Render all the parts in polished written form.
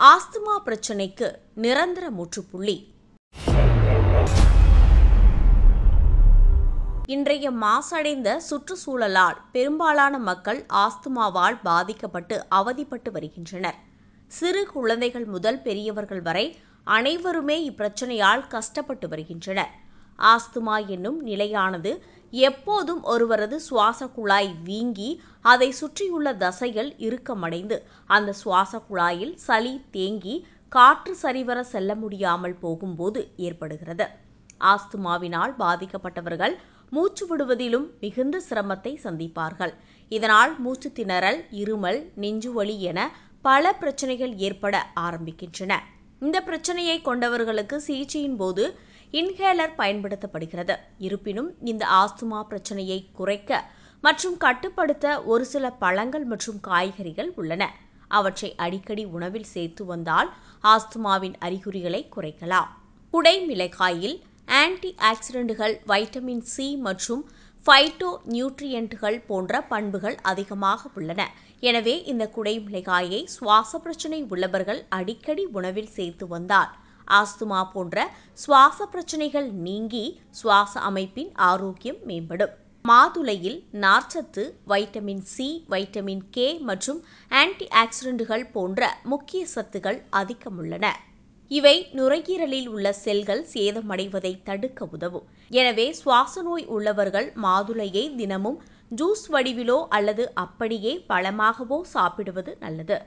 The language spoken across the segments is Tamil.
ஆஸ்துமா பிரச்சினைக்கு நிரந்தர முற்றுப்புள்ளி. இன்றைய மாசடைந்த சுற்றுச்சூழலால் பெரும்பாலான மக்கள் ஆஸ்துமாவால் பாதிக்கப்பட்டு அவதிப்பட்டு வருகின்றனர். சிறு குழந்தைகள் முதல் பெரியவர்கள் வரை அனைவருமே இப்பிரச்சனையால் கஷ்டப்பட்டு வருகின்றனர். ஆஸ்துமா என்னும் நிலையானது எப்போதும் ஒருவரது சுவாச குழாய் வீங்கி அதை சுற்றியுள்ள தசைகள் இறுக்கமடைந்து அந்த சுவாச குழாயில் சளி தேங்கி காற்று சரிவர செல்ல முடியாமல் போகும்போது ஏற்படுகிறது. ஆஸ்துமாவினால் பாதிக்கப்பட்டவர்கள் மூச்சு விடுவதிலும் மிகுந்த சிரமத்தை சந்திப்பார்கள். இதனால் மூச்சு திணறல், இருமல், நெஞ்சுவலி என பல பிரச்சனைகள் ஏற்பட ஆரம்பிக்கின்றன. இந்த பிரச்சனையை கொண்டவர்களுக்கு சிகிச்சையின் போது இன்ஹேலர் பயன்படுத்தப்படுகிறது. இருப்பினும் இந்த ஆஸ்துமா பிரச்சனையை குறைக்க மற்றும் கட்டுப்படுத்த ஒரு சில பழங்கள் மற்றும் காய்கறிகள் உள்ளன. அவற்றை அடிக்கடி உணவில் சேர்த்து வந்தால் ஆஸ்துமாவின் அறிகுறிகளை குறைக்கலாம். குடை மிளகாயில் ஆன்டி ஆக்சிடென்ட்கள், வைட்டமின் சி மற்றும் பைட்டோ நியூட்ரியன்ட்கள் போன்ற பண்புகள் அதிகமாக உள்ளன. எனவே இந்த குடை மிளகாயை சுவாச பிரச்சனை உள்ளவர்கள் அடிக்கடி உணவில் சேர்த்து வந்தால் ஆஸ்துமா போன்ற சுவாச பிரச்சனைகள் நீங்கி சுவாச அமைப்பின் ஆரோக்கியம் மேம்படும். மாதுளையில் நார்ச்சத்து, வைட்டமின் சி, வைட்டமின் கே மற்றும் ஆன்டி ஆக்சிடென்ட்கள் போன்ற முக்கிய சத்துக்கள் அதிகம் உள்ளன. இவை நுரையீரலில் உள்ள செல்கள் சேதமடைவதை தடுக்க உதவும். எனவே சுவாச நோய் உள்ளவர்கள் மாதுளையை தினமும் ஜூஸ் வடிவிலோ அல்லது அப்படியே பழமாகவோ சாப்பிடுவது நல்லது.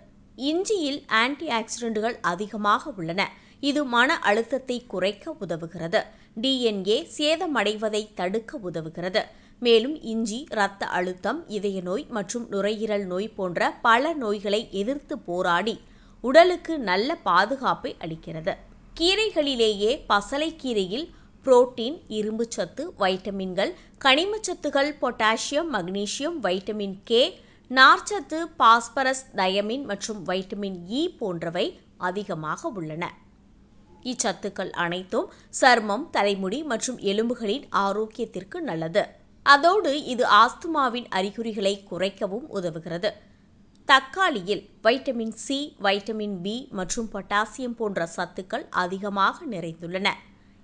இஞ்சியில் ஆன்டி ஆக்சிடென்ட்கள் அதிகமாக உள்ளன. இது மன அழுத்தத்தை குறைக்க உதவுகிறது. டிஎன்ஏ சேதமடைவதை தடுக்க உதவுகிறது. மேலும் இஞ்சி இரத்த அழுத்தம், இதய நோய் மற்றும் நுரையீரல் நோய் போன்ற பல நோய்களை எதிர்த்து போராடி உடலுக்கு நல்ல பாதுகாப்பை அளிக்கிறது. கீரைகளிலேயே பசலைக்கீரையில் புரோட்டீன், இரும்புச்சத்து, வைட்டமின்கள், கனிமச்சத்துகள், பொட்டாசியம், மக்னீசியம், வைட்டமின் கே, நார்ச்சத்து, பாஸ்பரஸ், தயமின் மற்றும் வைட்டமின் இ போன்றவை அதிகமாக உள்ளன. இச்சத்துக்கள் அனைத்தும் சருமம், தலைமுடி மற்றும் எலும்புகளின் ஆரோக்கியத்திற்கு நல்லது. அதோடு இது ஆஸ்துமாவின் அறிகுறிகளை குறைக்கவும் உதவுகிறது. தக்காளியில் வைட்டமின் சி, வைட்டமின் பி மற்றும் பொட்டாசியம் போன்ற சத்துக்கள் அதிகமாக நிறைந்துள்ளன.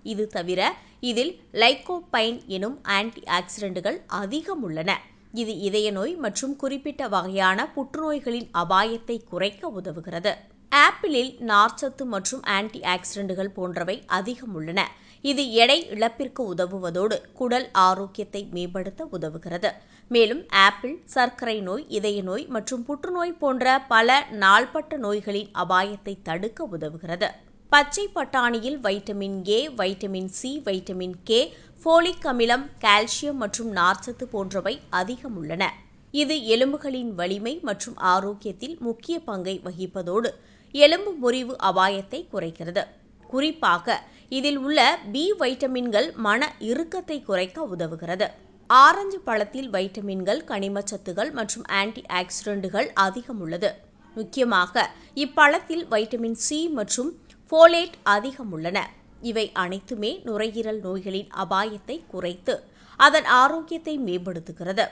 இது தவிர இதில் லைகோபைன் எனும் ஆன்டி ஆக்சிடென்ட்கள் அதிகம் உள்ளன. இது இதய நோய் மற்றும் குறிப்பிட்ட வகையான புற்றுநோய்களின் அபாயத்தை குறைக்க உதவுகிறது. ஆப்பிளில் நார்ச்சத்து மற்றும் ஆன்டி ஆக்சிடென்ட்கள் போன்றவை அதிகம் உள்ளன. இது எடை இழப்பிற்கு உதவுவதோடு குடல் ஆரோக்கியத்தை மேம்படுத்த உதவுகிறது. மேலும் ஆப்பிள் சர்க்கரை நோய், இதய நோய் மற்றும் புற்றுநோய் போன்ற பல நாள்பட்ட நோய்களின் அபாயத்தை தடுக்க உதவுகிறது. பச்சை பட்டாணியில் vitamin A, vitamin C, vitamin K, folic அமிலம், கால்சியம் மற்றும் நார்ச்சத்து போன்றவை அதிகம் உள்ளன. இது எலும்புகளின் வலிமை மற்றும் ஆரோக்கியத்தில் முக்கிய பங்கை வகிப்பதோடு எலும்பு முறிவு அபாயத்தை குறைக்கிறது. குறிப்பாக இதில் உள்ள பி வைட்டமின்கள் மன இறுக்கத்தை குறைக்க உதவுகிறது. ஆரஞ்சு பழத்தில் வைட்டமின்கள், கனிமச்சத்துகள் மற்றும் ஆன்டி ஆக்சிடென்ட்கள் அதிகம் உள்ளது. முக்கியமாக இப்பழத்தில் வைட்டமின் சி மற்றும் ஃபோலேட் அதிகம் உள்ளன. இவை அனைத்துமே நுரையீரல் நோய்களின் அபாயத்தை குறைத்து அதன் ஆரோக்கியத்தை மேம்படுத்துகிறது.